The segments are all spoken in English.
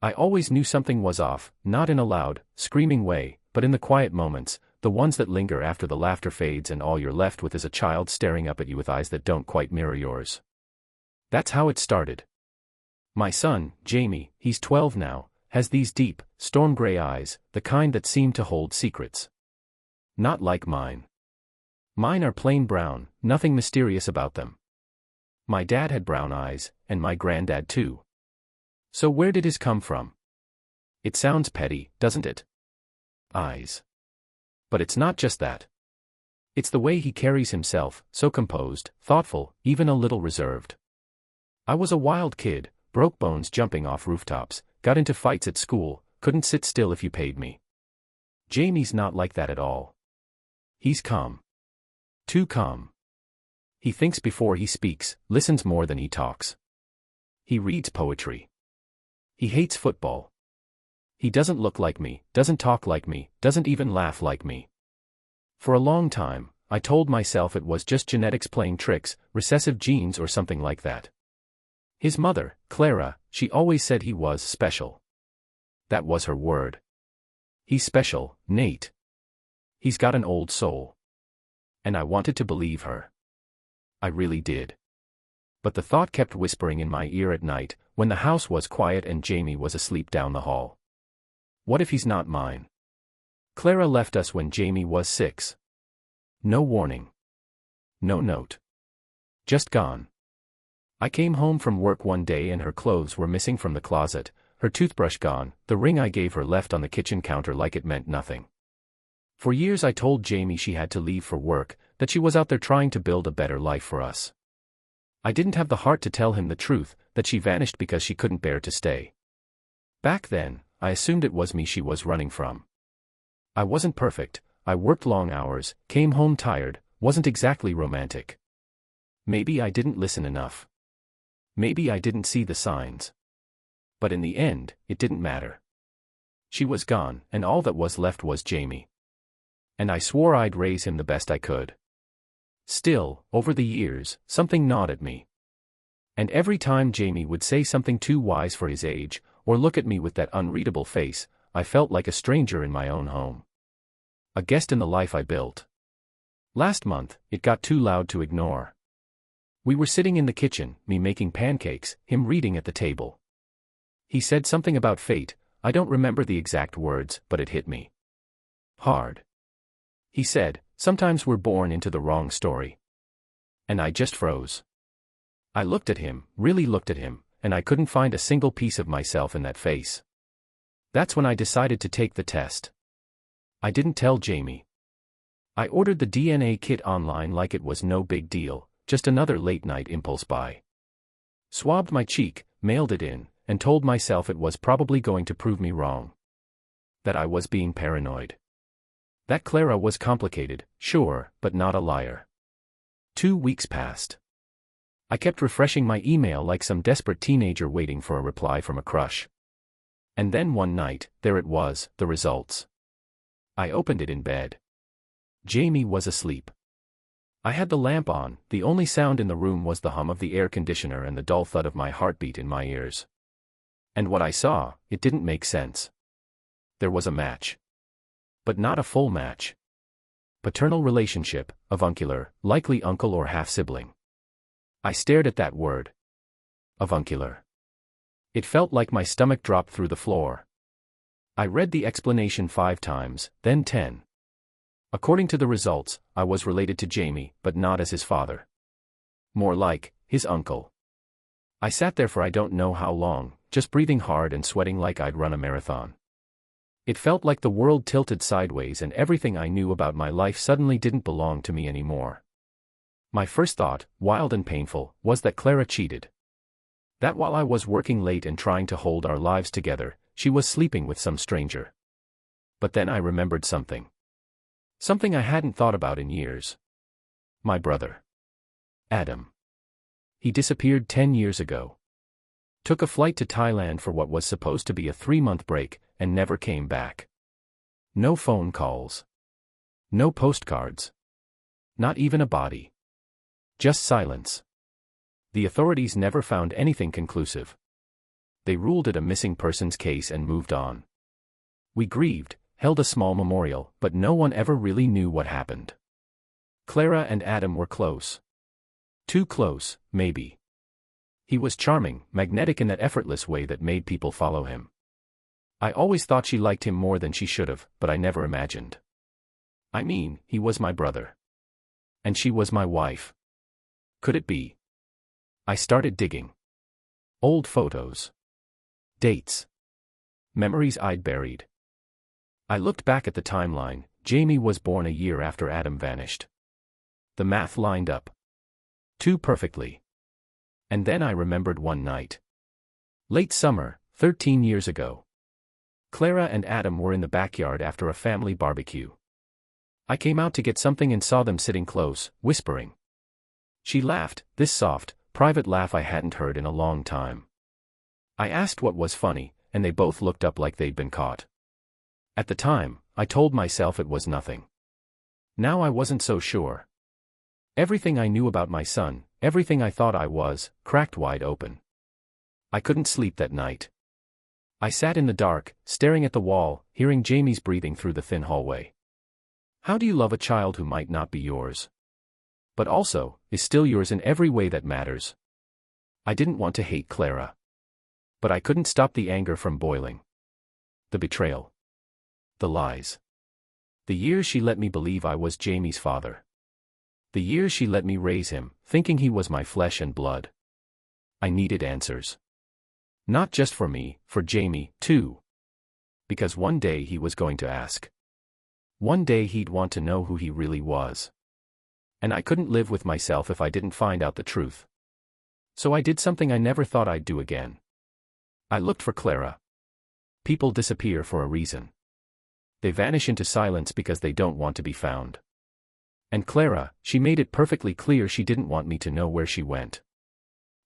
I always knew something was off, not in a loud, screaming way, but in the quiet moments, the ones that linger after the laughter fades and all you're left with is a child staring up at you with eyes that don't quite mirror yours. That's how it started. My son, Jamie, he's 12 now, has these deep, storm gray eyes, the kind that seem to hold secrets. Not like mine. Mine are plain brown, nothing mysterious about them. My dad had brown eyes, and my granddad too. So where did his come from? It sounds petty, doesn't it? Eyes. But it's not just that. It's the way he carries himself, so composed, thoughtful, even a little reserved. I was a wild kid, broke bones jumping off rooftops, got into fights at school, couldn't sit still if you paid me. Jamie's not like that at all. He's calm. Too calm. He thinks before he speaks, listens more than he talks. He reads poetry. He hates football. He doesn't look like me, doesn't talk like me, doesn't even laugh like me. For a long time, I told myself it was just genetics playing tricks, recessive genes or something like that. His mother, Clara, she always said he was special. That was her word. He's special, Nate. He's got an old soul. And I wanted to believe her. I really did. But the thought kept whispering in my ear at night, when the house was quiet and Jamie was asleep down the hall. What if he's not mine? Clara left us when Jamie was 6. No warning. No note. Just gone. I came home from work one day and her clothes were missing from the closet, her toothbrush gone, the ring I gave her left on the kitchen counter like it meant nothing. For years I told Jamie she had to leave for work, that she was out there trying to build a better life for us. I didn't have the heart to tell him the truth, that she vanished because she couldn't bear to stay. Back then, I assumed it was me she was running from. I wasn't perfect, I worked long hours, came home tired, wasn't exactly romantic. Maybe I didn't listen enough. Maybe I didn't see the signs. But in the end, it didn't matter. She was gone, and all that was left was Jamie. And I swore I'd raise him the best I could. Still, over the years, something gnawed at me. And every time Jamie would say something too wise for his age, or look at me with that unreadable face, I felt like a stranger in my own home. A guest in the life I built. Last month, it got too loud to ignore. We were sitting in the kitchen, me making pancakes, him reading at the table. He said something about fate, I don't remember the exact words, but it hit me hard. He said, sometimes we're born into the wrong story. And I just froze. I looked at him, really looked at him, and I couldn't find a single piece of myself in that face. That's when I decided to take the test. I didn't tell Jamie. I ordered the DNA kit online like it was no big deal, just another late-night impulse buy. Swabbed my cheek, mailed it in, and told myself it was probably going to prove me wrong. That I was being paranoid. That Clara was complicated, sure, but not a liar. 2 weeks passed. I kept refreshing my email like some desperate teenager waiting for a reply from a crush. And then one night, there it was, the results. I opened it in bed. Jamie was asleep. I had the lamp on, the only sound in the room was the hum of the air conditioner and the dull thud of my heartbeat in my ears. And what I saw, it didn't make sense. There was a match. But not a full match. Paternal relationship, avuncular, likely uncle or half-sibling. I stared at that word. Avuncular. It felt like my stomach dropped through the floor. I read the explanation 5 times, then 10. According to the results, I was related to Jamie, but not as his father. More like, his uncle. I sat there for I don't know how long, just breathing hard and sweating like I'd run a marathon. It felt like the world tilted sideways and everything I knew about my life suddenly didn't belong to me anymore. My first thought, wild and painful, was that Clara cheated. That while I was working late and trying to hold our lives together, she was sleeping with some stranger. But then I remembered something. Something I hadn't thought about in years. My brother. Adam. He disappeared 10 years ago. Took a flight to Thailand for what was supposed to be a 3-month break, and never came back. No phone calls. No postcards. Not even a body. Just silence. The authorities never found anything conclusive. They ruled it a missing persons case and moved on. We grieved, held a small memorial, but no one ever really knew what happened. Clara and Adam were close. Too close, maybe. He was charming, magnetic in that effortless way that made people follow him. I always thought she liked him more than she should have, but I never imagined. I mean, he was my brother. And she was my wife. Could it be? I started digging. Old photos. Dates. Memories I'd buried. I looked back at the timeline. Jamie was born a year after Adam vanished. The math lined up. Too perfectly. And then I remembered one night. Late summer, 13 years ago. Clara and Adam were in the backyard after a family barbecue. I came out to get something and saw them sitting close, whispering. She laughed, this soft, private laugh I hadn't heard in a long time. I asked what was funny, and they both looked up like they'd been caught. At the time, I told myself it was nothing. Now I wasn't so sure. Everything I knew about my son, everything I thought I was, cracked wide open. I couldn't sleep that night. I sat in the dark, staring at the wall, hearing Jamie's breathing through the thin hallway. How do you love a child who might not be yours? But also, is still yours in every way that matters? I didn't want to hate Clara. But I couldn't stop the anger from boiling. The betrayal. The lies. The years she let me believe I was Jamie's father. The years she let me raise him, thinking he was my flesh and blood. I needed answers. Not just for me, for Jamie, too. Because one day he was going to ask. One day he'd want to know who he really was. And I couldn't live with myself if I didn't find out the truth. So I did something I never thought I'd do again. I looked for Clara. People disappear for a reason. They vanish into silence because they don't want to be found. And Clara, she made it perfectly clear she didn't want me to know where she went.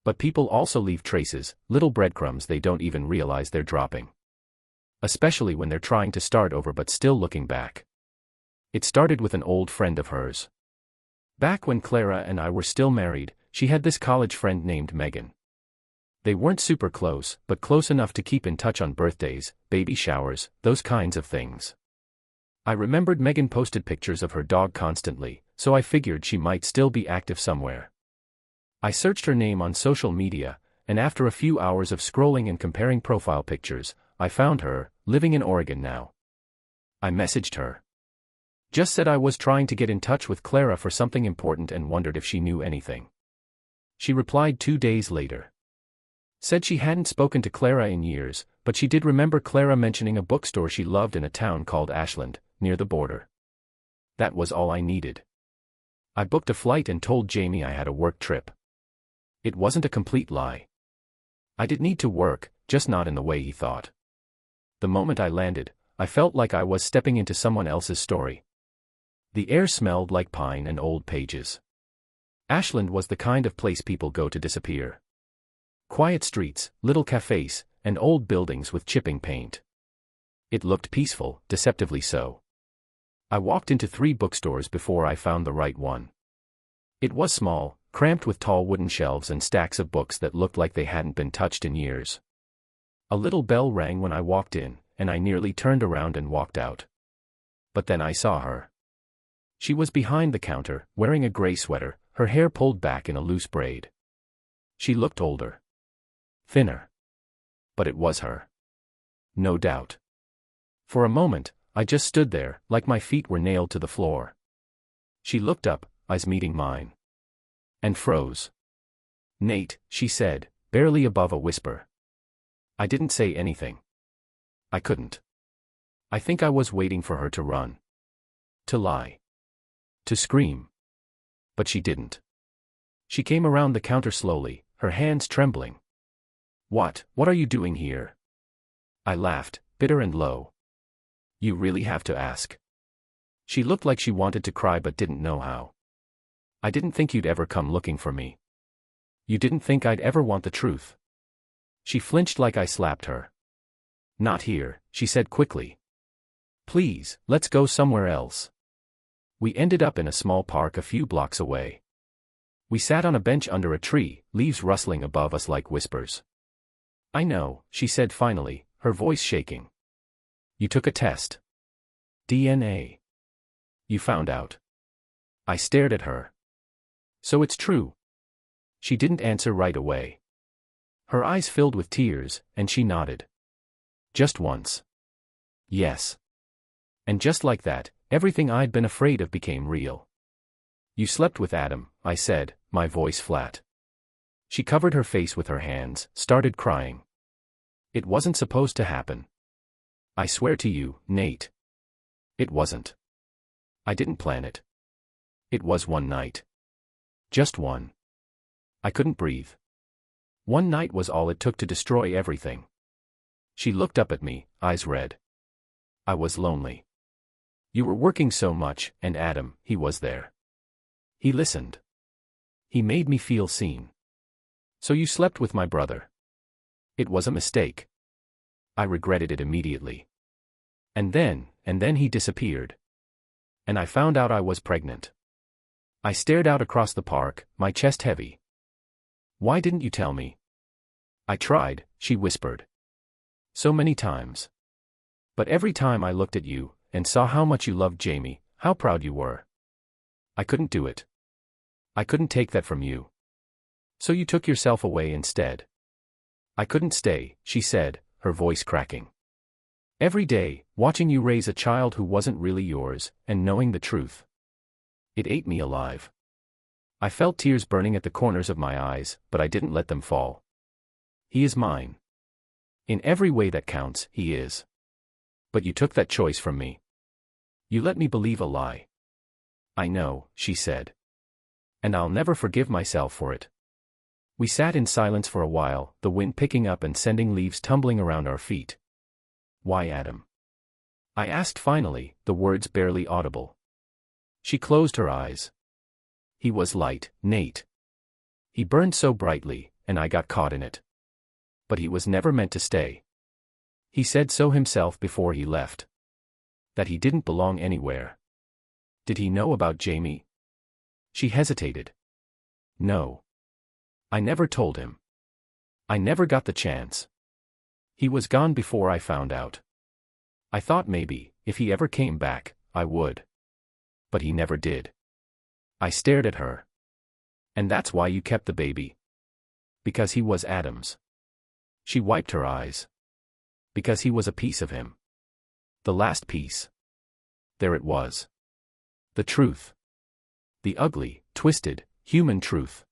But people also leave traces, little breadcrumbs they don't even realize they're dropping. Especially when they're trying to start over but still looking back. It started with an old friend of hers. Back when Clara and I were still married, she had this college friend named Megan. They weren't super close, but close enough to keep in touch on birthdays, baby showers, those kinds of things. I remembered Megan posted pictures of her dog constantly, so I figured she might still be active somewhere. I searched her name on social media, and after a few hours of scrolling and comparing profile pictures, I found her, living in Oregon now. I messaged her. Just said I was trying to get in touch with Clara for something important and wondered if she knew anything. She replied 2 days later. Said she hadn't spoken to Clara in years, but she did remember Clara mentioning a bookstore she loved in a town called Ashland, near the border. That was all I needed. I booked a flight and told Jamie I had a work trip. It wasn't a complete lie. I did need to work, just not in the way he thought. The moment I landed, I felt like I was stepping into someone else's story. The air smelled like pine and old pages. Ashland was the kind of place people go to disappear. Quiet streets, little cafes, and old buildings with chipping paint. It looked peaceful, deceptively so. I walked into 3 bookstores before I found the right one. It was small, cramped with tall wooden shelves and stacks of books that looked like they hadn't been touched in years. A little bell rang when I walked in, and I nearly turned around and walked out. But then I saw her. She was behind the counter, wearing a gray sweater, her hair pulled back in a loose braid. She looked older. Thinner. But it was her. No doubt. For a moment, I just stood there, like my feet were nailed to the floor. She looked up, eyes meeting mine. And froze. "Nate," she said, barely above a whisper. I didn't say anything. I couldn't. I think I was waiting for her to run. To lie. To scream. But she didn't. She came around the counter slowly, her hands trembling. What are you doing here?" I laughed, bitter and low. "You really have to ask." She looked like she wanted to cry but didn't know how. "I didn't think you'd ever come looking for me. You didn't think I'd ever want the truth." She flinched like I slapped her. "Not here," she said quickly. "Please, let's go somewhere else." We ended up in a small park a few blocks away. We sat on a bench under a tree, leaves rustling above us like whispers. I know, she said finally, her voice shaking. You took a test. DNA. You found out. I stared at her. So it's true. She didn't answer right away. Her eyes filled with tears, and she nodded. Just once. Yes. And just like that, everything I'd been afraid of became real. You slept with Adam, I said, my voice flat. She covered her face with her hands, started crying. It wasn't supposed to happen. I swear to you, Nate. It wasn't. I didn't plan it. It was one night. Just one. I couldn't breathe. One night was all it took to destroy everything. She looked up at me, eyes red. I was lonely. You were working so much, and Adam, he was there. He listened. He made me feel seen. So you slept with my brother. It was a mistake. I regretted it immediately. And then he disappeared. And I found out I was pregnant. I stared out across the park, my chest heavy. Why didn't you tell me? I tried, she whispered. So many times. But every time I looked at you, and saw how much you loved Jamie, how proud you were. I couldn't do it. I couldn't take that from you. So you took yourself away instead. I couldn't stay, she said, her voice cracking. Every day, watching you raise a child who wasn't really yours, and knowing the truth. It ate me alive. I felt tears burning at the corners of my eyes, but I didn't let them fall. He is mine. In every way that counts, he is. But you took that choice from me. You let me believe a lie. I know, she said. And I'll never forgive myself for it. We sat in silence for a while, the wind picking up and sending leaves tumbling around our feet. Why Adam? I asked finally, the words barely audible. She closed her eyes. He was light, Nate. He burned so brightly, and I got caught in it. But he was never meant to stay. He said so himself before he left. That he didn't belong anywhere. Did he know about Jamie? She hesitated. No. I never told him. I never got the chance. He was gone before I found out. I thought maybe, if he ever came back, I would. But he never did. I stared at her. And that's why you kept the baby. Because he was Adam's. She wiped her eyes. Because he was a piece of him. The last piece. There it was. The truth. The ugly, twisted, human truth.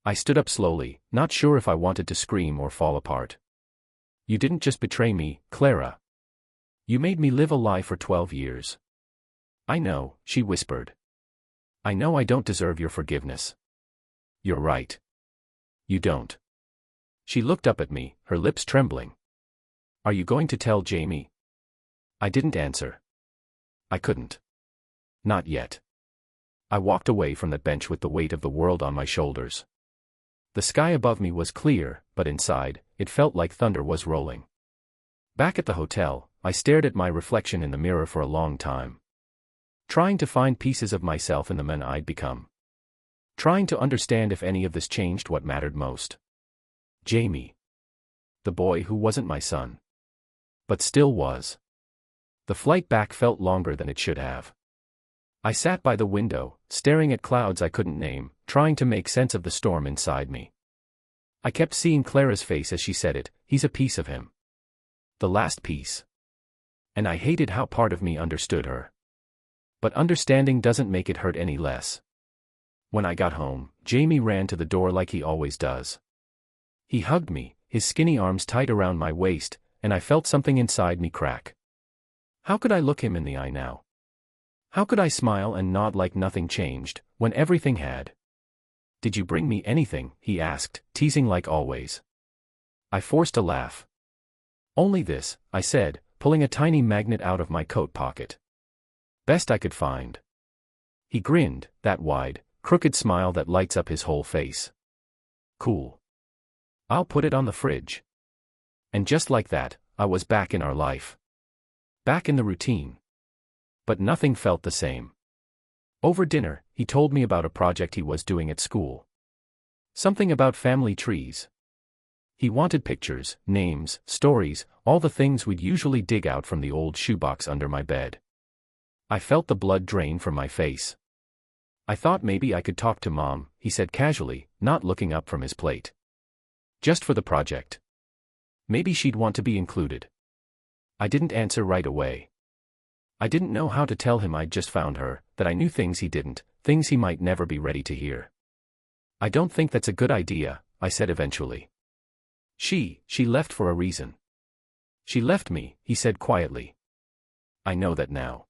I stood up slowly, not sure if I wanted to scream or fall apart. You didn't just betray me, Clara. You made me live a lie for 12 years. I know, she whispered. I know I don't deserve your forgiveness. You're right. You don't. She looked up at me, her lips trembling. Are you going to tell Jamie? I didn't answer. I couldn't. Not yet. I walked away from that bench with the weight of the world on my shoulders. The sky above me was clear, but inside, it felt like thunder was rolling. Back at the hotel, I stared at my reflection in the mirror for a long time. Trying to find pieces of myself in the man I'd become. Trying to understand if any of this changed what mattered most. Jamie. The boy who wasn't my son. But still was. The flight back felt longer than it should have. I sat by the window, staring at clouds I couldn't name, trying to make sense of the storm inside me. I kept seeing Clara's face as she said it, he's a piece of him. The last piece. And I hated how part of me understood her. But understanding doesn't make it hurt any less. When I got home, Jamie ran to the door like he always does. He hugged me, his skinny arms tight around my waist, and I felt something inside me crack. How could I look him in the eye now? How could I smile and nod like nothing changed, when everything had? Did you bring me anything? He asked, teasing like always. I forced a laugh. Only this, I said, pulling a tiny magnet out of my coat pocket. Best I could find. He grinned, that wide, crooked smile that lights up his whole face. Cool. I'll put it on the fridge. And just like that, I was back in our life. Back in the routine. But nothing felt the same. Over dinner, he told me about a project he was doing at school. Something about family trees. He wanted pictures, names, stories, all the things we'd usually dig out from the old shoebox under my bed. I felt the blood drain from my face. I thought maybe I could talk to Mom, he said casually, not looking up from his plate. Just for the project. Maybe she'd want to be included. I didn't answer right away. I didn't know how to tell him I'd just found her, that I knew things he didn't, things he might never be ready to hear. I don't think that's a good idea, I said eventually. She left for a reason. She left me, he said quietly. I know that now.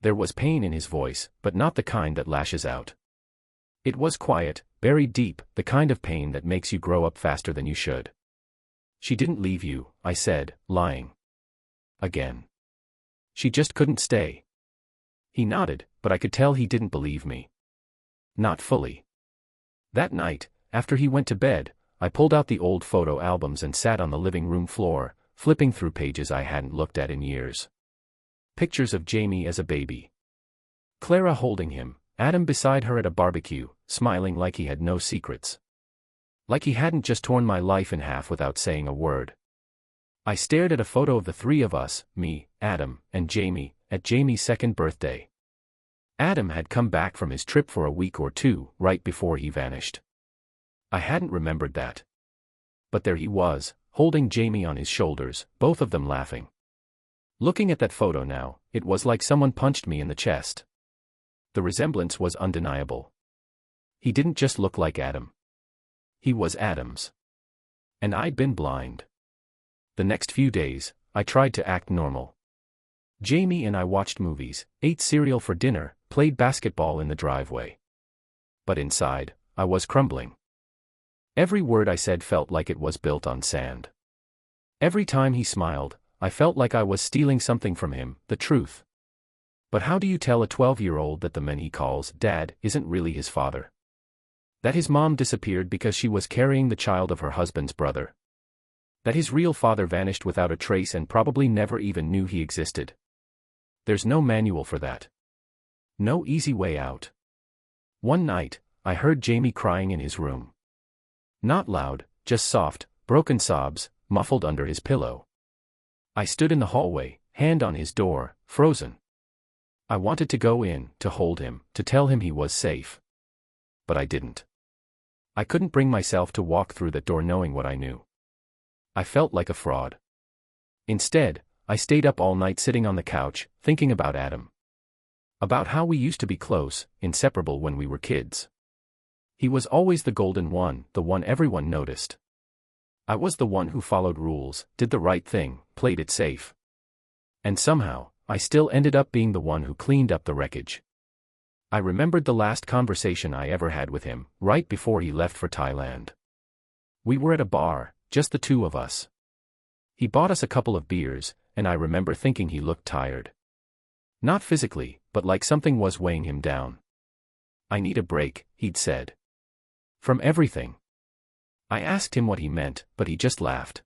There was pain in his voice, but not the kind that lashes out. It was quiet, buried deep, the kind of pain that makes you grow up faster than you should. She didn't leave you, I said, lying. Again. She just couldn't stay. He nodded, but I could tell he didn't believe me. Not fully. That night, after he went to bed, I pulled out the old photo albums and sat on the living room floor, flipping through pages I hadn't looked at in years. Pictures of Jamie as a baby. Clara holding him, Adam beside her at a barbecue, smiling like he had no secrets. Like he hadn't just torn my life in half without saying a word. I stared at a photo of the three of us, me, Adam, and Jamie, at Jamie's second birthday. Adam had come back from his trip for a week or two, right before he vanished. I hadn't remembered that. But there he was, holding Jamie on his shoulders, both of them laughing. Looking at that photo now, it was like someone punched me in the chest. The resemblance was undeniable. He didn't just look like Adam. He was Adam's. And I'd been blind. The next few days, I tried to act normal. Jamie and I watched movies, ate cereal for dinner, played basketball in the driveway. But inside, I was crumbling. Every word I said felt like it was built on sand. Every time he smiled, I felt like I was stealing something from him, the truth. But how do you tell a 12-year-old that the man he calls Dad isn't really his father? That his mom disappeared because she was carrying the child of her husband's brother? That his real father vanished without a trace and probably never even knew he existed? There's no manual for that. No easy way out. One night, I heard Jamie crying in his room. Not loud, just soft, broken sobs, muffled under his pillow. I stood in the hallway, hand on his door, frozen. I wanted to go in, to hold him, to tell him he was safe. But I didn't. I couldn't bring myself to walk through that door knowing what I knew. I felt like a fraud. Instead, I stayed up all night sitting on the couch, thinking about Adam. About how we used to be close, inseparable when we were kids. He was always the golden one, the one everyone noticed. I was the one who followed rules, did the right thing, played it safe. And somehow, I still ended up being the one who cleaned up the wreckage. I remembered the last conversation I ever had with him, right before he left for Thailand. We were at a bar, just the two of us. He bought us a couple of beers, and I remember thinking he looked tired. Not physically, but like something was weighing him down. I need a break, he'd said. From everything. I asked him what he meant, but he just laughed.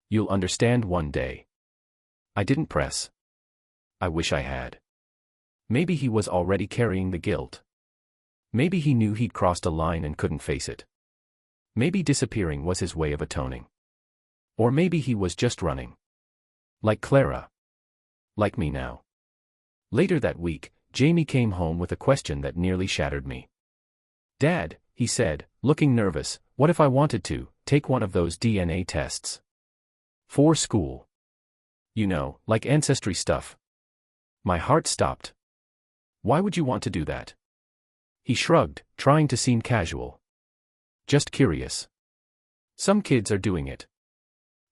You'll understand one day. I didn't press. I wish I had. Maybe he was already carrying the guilt. Maybe he knew he'd crossed a line and couldn't face it. Maybe disappearing was his way of atoning. Or maybe he was just running. Like Clara. Like me now. Later that week, Jamie came home with a question that nearly shattered me. Dad, he said, looking nervous, what if I wanted to take one of those DNA tests? For school. You know, like ancestry stuff. My heart stopped. Why would you want to do that? He shrugged, trying to seem casual. Just curious. Some kids are doing it.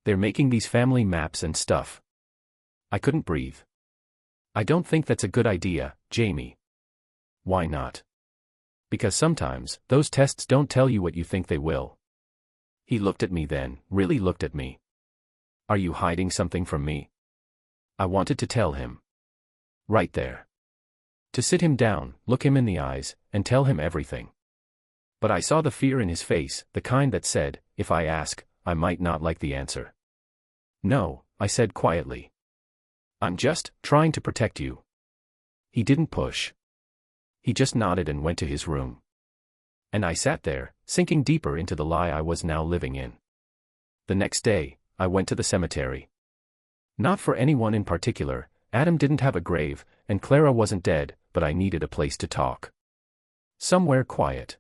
They're making these family maps and stuff. I couldn't breathe. I don't think that's a good idea, Jamie. Why not? Because sometimes, those tests don't tell you what you think they will. He looked at me then, really looked at me. Are you hiding something from me? I wanted to tell him. Right there. To sit him down, look him in the eyes, and tell him everything. But I saw the fear in his face, the kind that said, if I ask, I might not like the answer. No, I said quietly. I'm just trying to protect you. He didn't push. He just nodded and went to his room. And I sat there, sinking deeper into the lie I was now living in. The next day, I went to the cemetery. Not for anyone in particular. Adam didn't have a grave, and Clara wasn't dead, but I needed a place to talk. Somewhere quiet.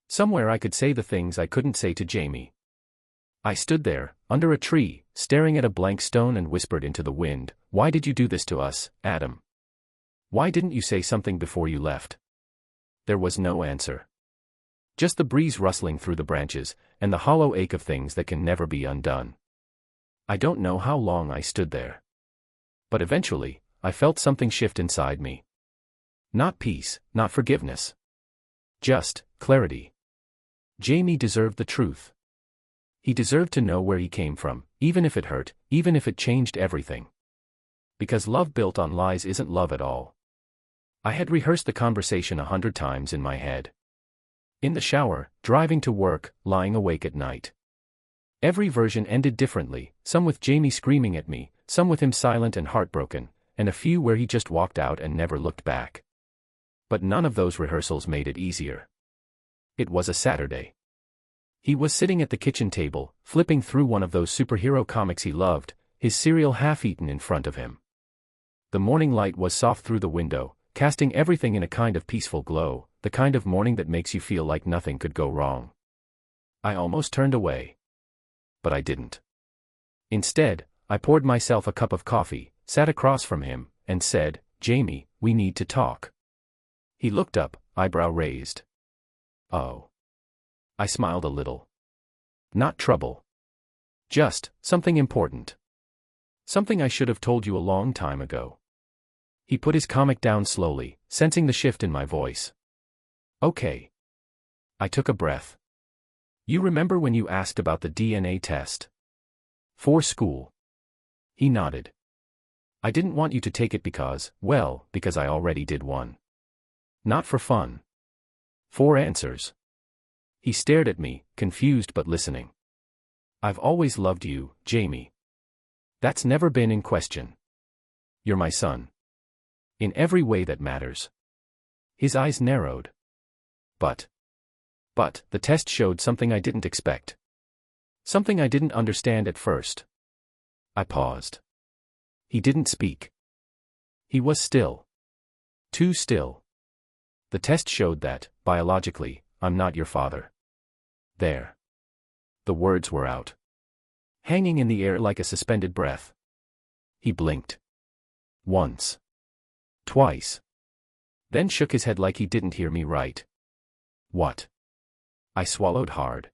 Somewhere I could say the things I couldn't say to Jamie. I stood there, under a tree, staring at a blank stone and whispered into the wind, "Why did you do this to us, Adam? Why didn't you say something before you left?" There was no answer. Just the breeze rustling through the branches, and the hollow ache of things that can never be undone. I don't know how long I stood there. But eventually, I felt something shift inside me. Not peace, not forgiveness. Just clarity. Jamie deserved the truth. He deserved to know where he came from, even if it hurt, even if it changed everything. Because love built on lies isn't love at all. I had rehearsed the conversation 100 times in my head. In the shower, driving to work, lying awake at night. Every version ended differently, some with Jamie screaming at me, some with him silent and heartbroken, and a few where he just walked out and never looked back. But none of those rehearsals made it easier. It was a Saturday. He was sitting at the kitchen table, flipping through one of those superhero comics he loved, his cereal half-eaten in front of him. The morning light was soft through the window, casting everything in a kind of peaceful glow, the kind of morning that makes you feel like nothing could go wrong. I almost turned away. But I didn't. Instead, I poured myself a cup of coffee, sat across from him, and said, "Jamie, we need to talk." He looked up, eyebrow raised. "Oh." I smiled a little. "Not trouble. Just something important. Something I should have told you a long time ago." He put his comic down slowly, sensing the shift in my voice. "Okay." I took a breath. "You remember when you asked about the DNA test? For school?" He nodded. "I didn't want you to take it because I already did one. Not for fun. For answers." He stared at me, confused but listening. "I've always loved you, Jamie. That's never been in question. You're my son. In every way that matters." His eyes narrowed. But the test showed something I didn't expect. Something I didn't understand at first." I paused. He didn't speak. He was still. Too still. "The test showed that, biologically, I'm not your father." There. The words were out. Hanging in the air like a suspended breath. He blinked. Once. Twice. Then shook his head like he didn't hear me right. "What?" I swallowed hard.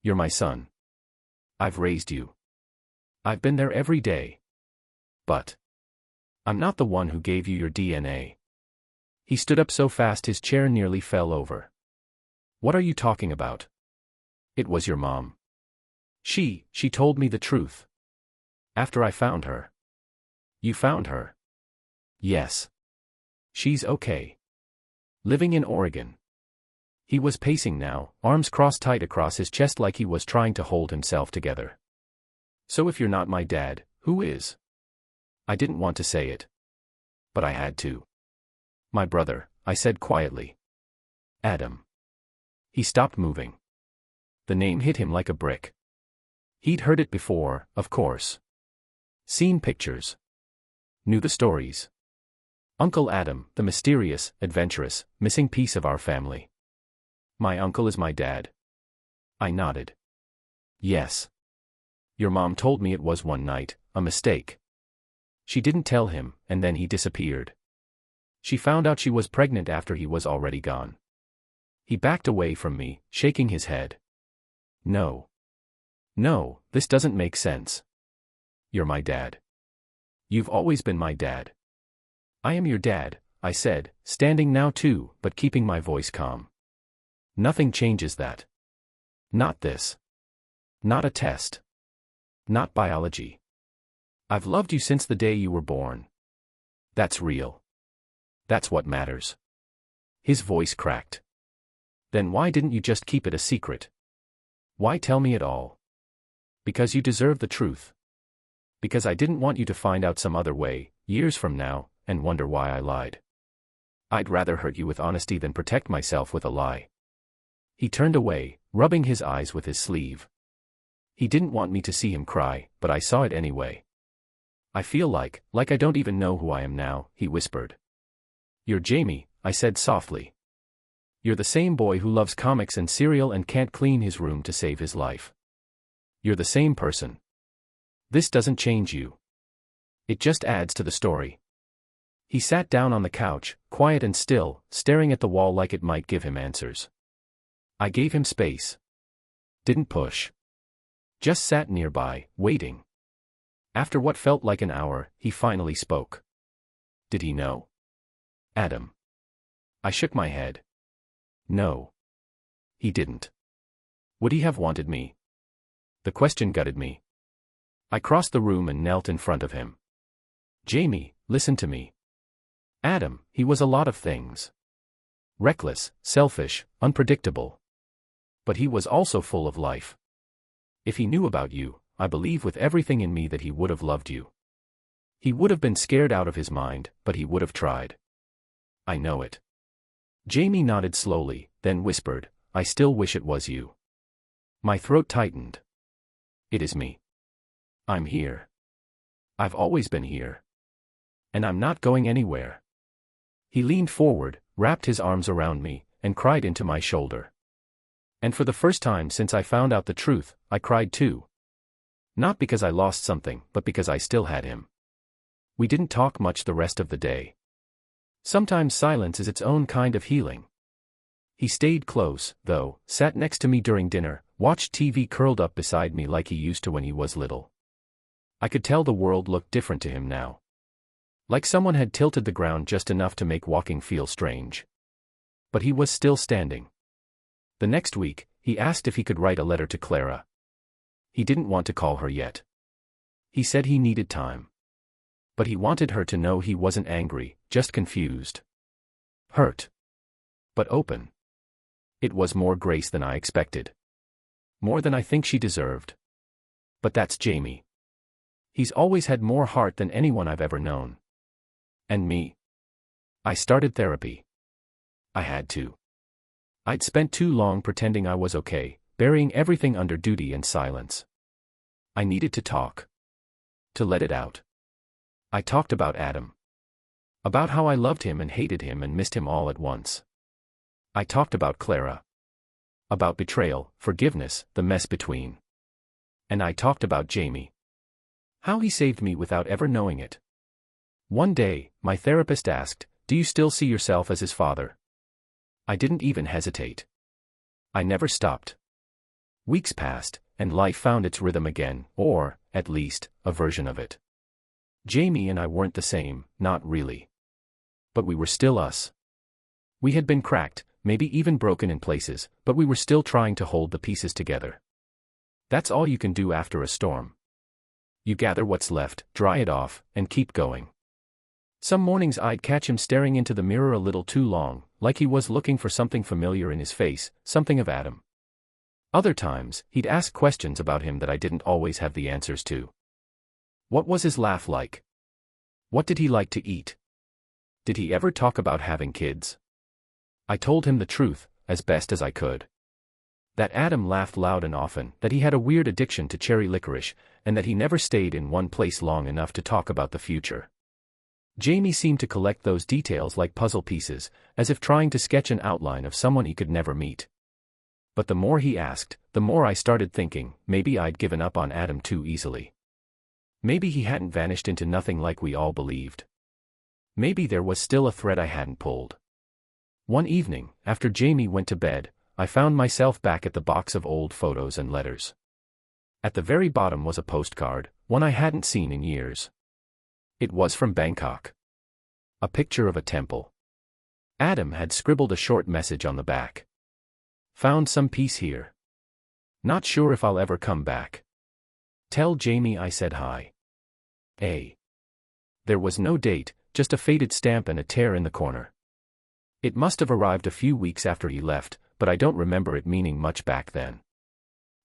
"You're my son. I've raised you. I've been there every day. But I'm not the one who gave you your DNA." He stood up so fast his chair nearly fell over. "What are you talking about? It was your mom. She told me the truth. After I found her." "You found her?" "Yes. She's okay. Living in Oregon." He was pacing now, arms crossed tight across his chest like he was trying to hold himself together. "So if you're not my dad, who is?" I didn't want to say it. But I had to. "My brother," I said quietly. "Adam." He stopped moving. The name hit him like a brick. He'd heard it before, of course. Seen pictures. Knew the stories. Uncle Adam, the mysterious, adventurous, missing piece of our family. "My uncle is my dad." I nodded. "Yes. Your mom told me it was one night, a mistake. She didn't tell him, and then he disappeared. She found out she was pregnant after he was already gone." He backed away from me, shaking his head. No, this doesn't make sense. You're my dad. You've always been my dad." "I am your dad," I said, standing now too, but keeping my voice calm. "Nothing changes that. Not this. Not a test. Not biology. I've loved you since the day you were born. That's real. That's what matters." His voice cracked. "Then why didn't you just keep it a secret? Why tell me it all?" "Because you deserve the truth. Because I didn't want you to find out some other way, years from now, and wonder why I lied. I'd rather hurt you with honesty than protect myself with a lie." He turned away, rubbing his eyes with his sleeve. He didn't want me to see him cry, but I saw it anyway. I feel like I don't even know who I am now, he whispered. You're Jamie, I said softly. You're the same boy who loves comics and cereal and can't clean his room to save his life. You're the same person. This doesn't change you. It just adds to the story. He sat down on the couch, quiet and still, staring at the wall like it might give him answers. I gave him space. Didn't push. Just sat nearby, waiting. After what felt like an hour, he finally spoke. Did he know? Adam. I shook my head. No. He didn't. Would he have wanted me? The question gutted me. I crossed the room and knelt in front of him. Jamie, listen to me. Adam, he was a lot of things. Reckless, selfish, unpredictable. But he was also full of life. If he knew about you, I believe with everything in me that he would have loved you. He would have been scared out of his mind, but he would have tried. I know it. Jamie nodded slowly, then whispered, I still wish it was you. My throat tightened. It is me. I'm here. I've always been here. And I'm not going anywhere. He leaned forward, wrapped his arms around me, and cried into my shoulder. And for the first time since I found out the truth, I cried too. Not because I lost something, but because I still had him. We didn't talk much the rest of the day. Sometimes silence is its own kind of healing. He stayed close, though, sat next to me during dinner, watched TV curled up beside me like he used to when he was little. I could tell the world looked different to him now. Like someone had tilted the ground just enough to make walking feel strange. But he was still standing. The next week, he asked if he could write a letter to Clara. He didn't want to call her yet. He said he needed time. But he wanted her to know he wasn't angry, just confused. Hurt. But open. It was more grace than I expected. More than I think she deserved. But that's Jamie. He's always had more heart than anyone I've ever known. And me? I started therapy. I had to. I'd spent too long pretending I was okay, burying everything under duty and silence. I needed to talk. To let it out. I talked about Adam. About how I loved him and hated him and missed him all at once. I talked about Clara. About betrayal, forgiveness, the mess between. And I talked about Jamie. How he saved me without ever knowing it. One day, my therapist asked, "Do you still see yourself as his father?" I didn't even hesitate. I never stopped. Weeks passed, and life found its rhythm again, or, at least, a version of it. Jamie and I weren't the same, not really. But we were still us. We had been cracked, maybe even broken in places, but we were still trying to hold the pieces together. That's all you can do after a storm. You gather what's left, dry it off, and keep going. Some mornings I'd catch him staring into the mirror a little too long, like he was looking for something familiar in his face, something of Adam. Other times, he'd ask questions about him that I didn't always have the answers to. What was his laugh like? What did he like to eat? Did he ever talk about having kids? I told him the truth, as best as I could. That Adam laughed loud and often, that he had a weird addiction to cherry licorice, and that he never stayed in one place long enough to talk about the future. Jamie seemed to collect those details like puzzle pieces, as if trying to sketch an outline of someone he could never meet. But the more he asked, the more I started thinking, maybe I'd given up on Adam too easily. Maybe he hadn't vanished into nothing like we all believed. Maybe there was still a thread I hadn't pulled. One evening, after Jamie went to bed, I found myself back at the box of old photos and letters. At the very bottom was a postcard, one I hadn't seen in years. It was from Bangkok. A picture of a temple. Adam had scribbled a short message on the back. Found some peace here. Not sure if I'll ever come back. Tell Jamie I said hi. There was no date, just a faded stamp and a tear in the corner. It must have arrived a few weeks after he left, but I don't remember it meaning much back then.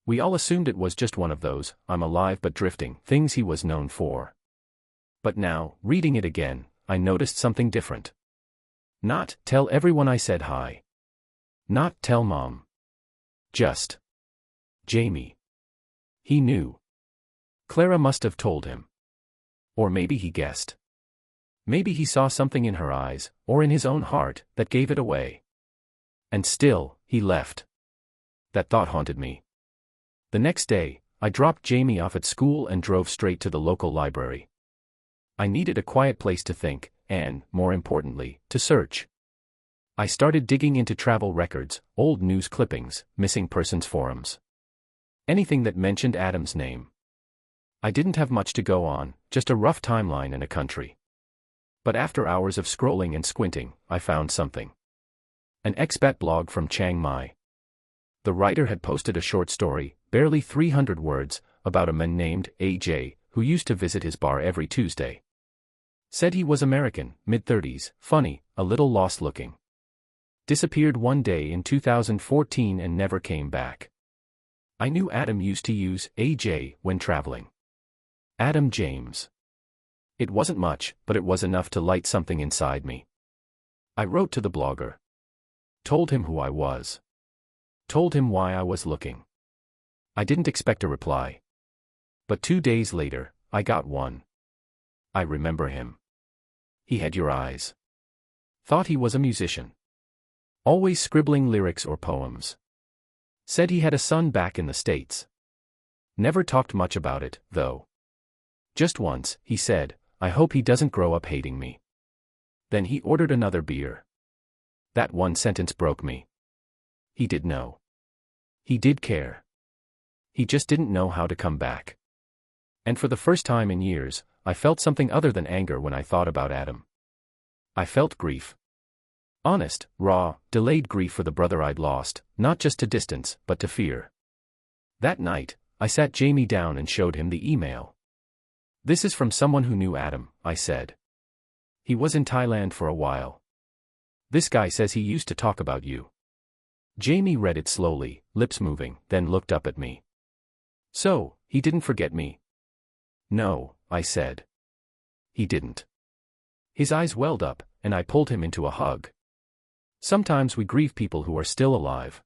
We all assumed it was just one of those, I'm alive but drifting, things he was known for. But now, reading it again, I noticed something different. Not, tell everyone I said hi. Not, tell Mom. Just. Jamie. He knew. Clara must have told him. Or maybe he guessed. Maybe he saw something in her eyes, or in his own heart, that gave it away. And still, he left. That thought haunted me. The next day, I dropped Jamie off at school and drove straight to the local library. I needed a quiet place to think, and, more importantly, to search. I started digging into travel records, old news clippings, missing persons forums. Anything that mentioned Adam's name. I didn't have much to go on, just a rough timeline and a country. But after hours of scrolling and squinting, I found something. An expat blog from Chiang Mai. The writer had posted a short story, barely 300 words, about a man named AJ, who used to visit his bar every Tuesday. Said he was American, mid-30s, funny, a little lost-looking. Disappeared one day in 2014 and never came back. I knew Adam used to use AJ when traveling. Adam James. It wasn't much, but it was enough to light something inside me. I wrote to the blogger. Told him who I was. Told him why I was looking. I didn't expect a reply. But 2 days later, I got one. I remember him. He had your eyes. Thought he was a musician. Always scribbling lyrics or poems. Said he had a son back in the States. Never talked much about it, though. Just once, he said, I hope he doesn't grow up hating me. Then he ordered another beer. That one sentence broke me. He did know. He did care. He just didn't know how to come back. And for the first time in years, I felt something other than anger when I thought about Adam. I felt grief. Honest, raw, delayed grief for the brother I'd lost, not just to distance, but to fear. That night, I sat Jamie down and showed him the email. This is from someone who knew Adam, I said. He was in Thailand for a while. This guy says he used to talk about you. Jamie read it slowly, lips moving, then looked up at me. So, he didn't forget me? No, I said. He didn't. His eyes welled up, and I pulled him into a hug. Sometimes we grieve people who are still alive.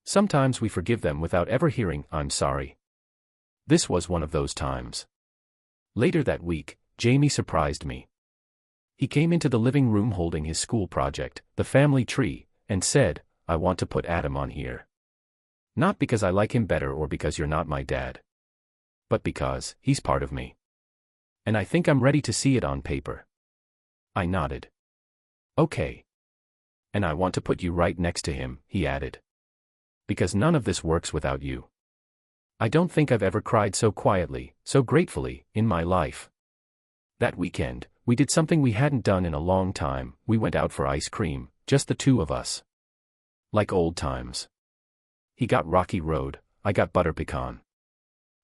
Sometimes we forgive them without ever hearing, I'm sorry. This was one of those times. Later that week, Jamie surprised me. He came into the living room holding his school project, the family tree, and said, I want to put Adam on here. Not because I like him better or because you're not my dad. But because he's part of me. And I think I'm ready to see it on paper. I nodded. Okay. And I want to put you right next to him, he added. Because none of this works without you. I don't think I've ever cried so quietly, so gratefully, in my life. That weekend, we did something we hadn't done in a long time. We went out for ice cream, just the two of us. Like old times. He got Rocky Road, I got butter pecan.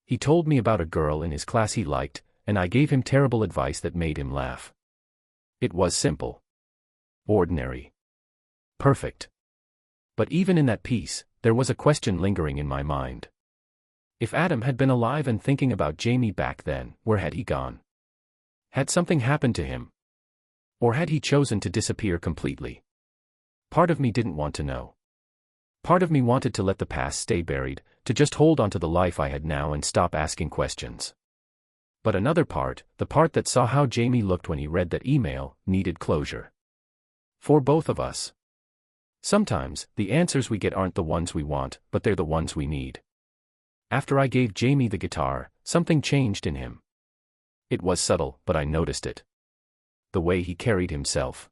He told me about a girl in his class he liked, and I gave him terrible advice that made him laugh. It was simple. Ordinary. Perfect. But even in that piece, there was a question lingering in my mind. If Adam had been alive and thinking about Jamie back then, where had he gone? Had something happened to him? Or had he chosen to disappear completely? Part of me didn't want to know. Part of me wanted to let the past stay buried, to just hold on to the life I had now and stop asking questions. But another part, the part that saw how Jamie looked when he read that email, needed closure. For both of us. Sometimes, the answers we get aren't the ones we want, but they're the ones we need. After I gave Jamie the guitar, something changed in him. It was subtle, but I noticed it. The way he carried himself.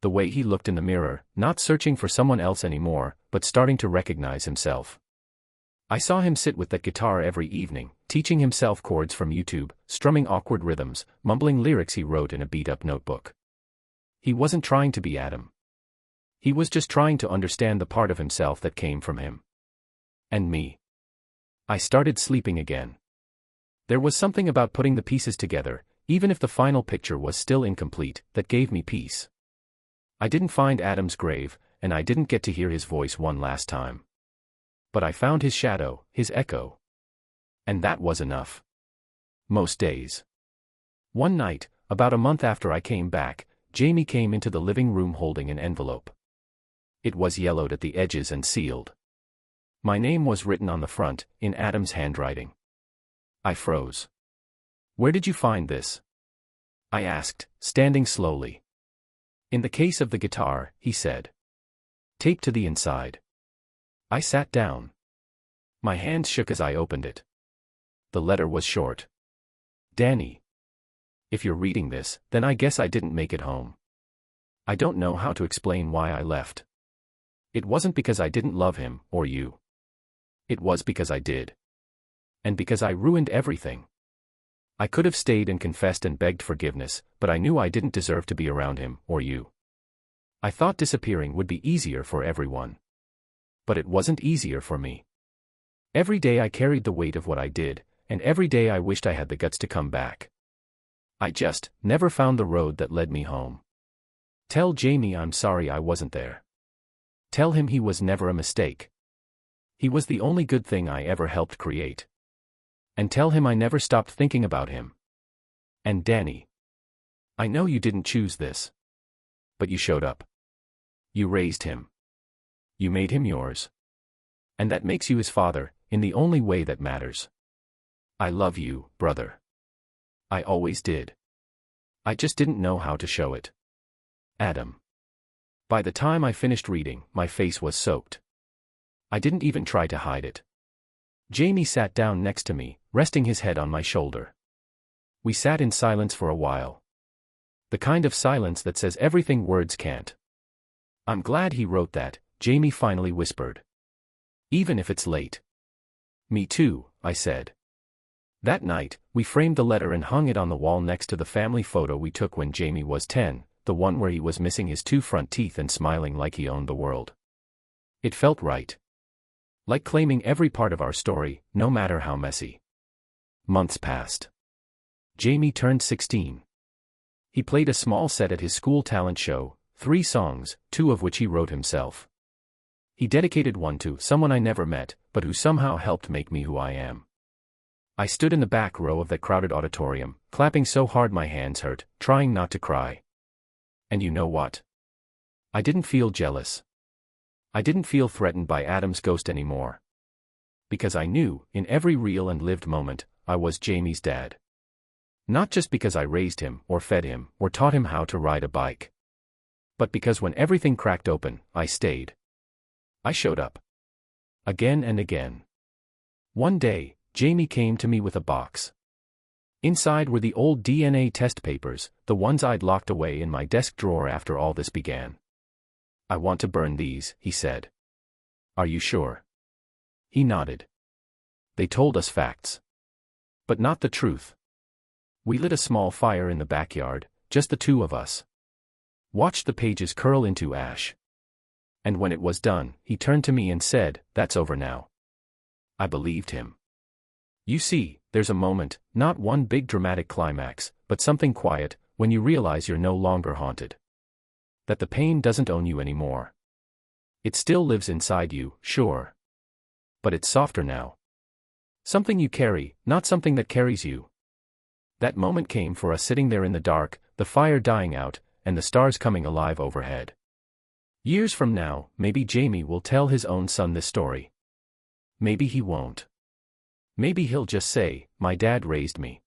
The way he looked in the mirror, not searching for someone else anymore, but starting to recognize himself. I saw him sit with that guitar every evening, teaching himself chords from YouTube, strumming awkward rhythms, mumbling lyrics he wrote in a beat-up notebook. He wasn't trying to be Adam. He was just trying to understand the part of himself that came from him. And me. I started sleeping again. There was something about putting the pieces together, even if the final picture was still incomplete, that gave me peace. I didn't find Adam's grave, and I didn't get to hear his voice one last time. But I found his shadow, his echo. And that was enough. Most days. One night, about a month after I came back, Jamie came into the living room holding an envelope. It was yellowed at the edges and sealed. My name was written on the front, in Adam's handwriting. I froze. "Where did you find this?" I asked, standing slowly. "In the case of the guitar," he said. "Taped to the inside." I sat down. My hands shook as I opened it. The letter was short. "Danny. If you're reading this, then I guess I didn't make it home. I don't know how to explain why I left. It wasn't because I didn't love him, or you. It was because I did. And because I ruined everything. I could have stayed and confessed and begged forgiveness, but I knew I didn't deserve to be around him, or you. I thought disappearing would be easier for everyone. But it wasn't easier for me. Every day I carried the weight of what I did, and every day I wished I had the guts to come back. I just never found the road that led me home. Tell Jamie I'm sorry I wasn't there. Tell him he was never a mistake. He was the only good thing I ever helped create. And tell him I never stopped thinking about him. And Danny. I know you didn't choose this. But you showed up. You raised him. You made him yours. And that makes you his father, in the only way that matters. I love you, brother. I always did. I just didn't know how to show it. Adam. By the time I finished reading, my face was soaked. I didn't even try to hide it. Jamie sat down next to me, resting his head on my shoulder. We sat in silence for a while. The kind of silence that says everything words can't. "I'm glad he wrote that," Jamie finally whispered. "Even if it's late." "Me too," I said. That night, we framed the letter and hung it on the wall next to the family photo we took when Jamie was 10, the one where he was missing his 2 front teeth and smiling like he owned the world. It felt right. Like claiming every part of our story, no matter how messy. Months passed. Jamie turned 16. He played a small set at his school talent show, 3 songs, 2 of which he wrote himself. He dedicated one to someone I never met, but who somehow helped make me who I am. I stood in the back row of that crowded auditorium, clapping so hard my hands hurt, trying not to cry. And you know what? I didn't feel jealous. I didn't feel threatened by Adam's ghost anymore. Because I knew, in every real and lived moment, I was Jamie's dad. Not just because I raised him, or fed him, or taught him how to ride a bike. But because when everything cracked open, I stayed. I showed up. Again and again. One day, Jamie came to me with a box. Inside were the old DNA test papers, the ones I'd locked away in my desk drawer after all this began. "I want to burn these," he said. "Are you sure?" He nodded. They told us facts. But not the truth. We lit a small fire in the backyard, just the 2 of us. Watched the pages curl into ash. And when it was done, he turned to me and said, "That's over now." I believed him. You see, there's a moment, not one big dramatic climax, but something quiet, when you realize you're no longer haunted. That the pain doesn't own you anymore. It still lives inside you, sure. But it's softer now. Something you carry, not something that carries you. That moment came for us sitting there in the dark, the fire dying out, and the stars coming alive overhead. Years from now, maybe Jamie will tell his own son this story. Maybe he won't. Maybe he'll just say, "My dad raised me.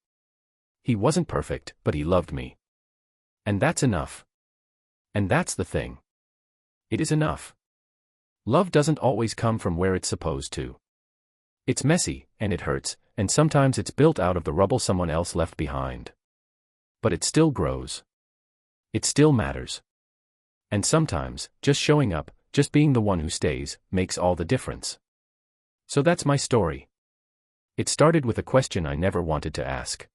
He wasn't perfect, but he loved me." And that's enough. And that's the thing. It is enough. Love doesn't always come from where it's supposed to. It's messy, and it hurts, and sometimes it's built out of the rubble someone else left behind. But it still grows. It still matters. And sometimes, just showing up, just being the one who stays, makes all the difference. So that's my story. It started with a question I never wanted to ask.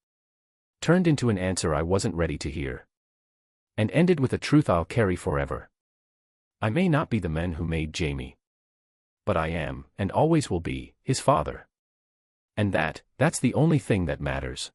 Turned into an answer I wasn't ready to hear. And ended with a truth I'll carry forever. I may not be the man who made Jamie. But I am, and always will be, his father. And that's the only thing that matters.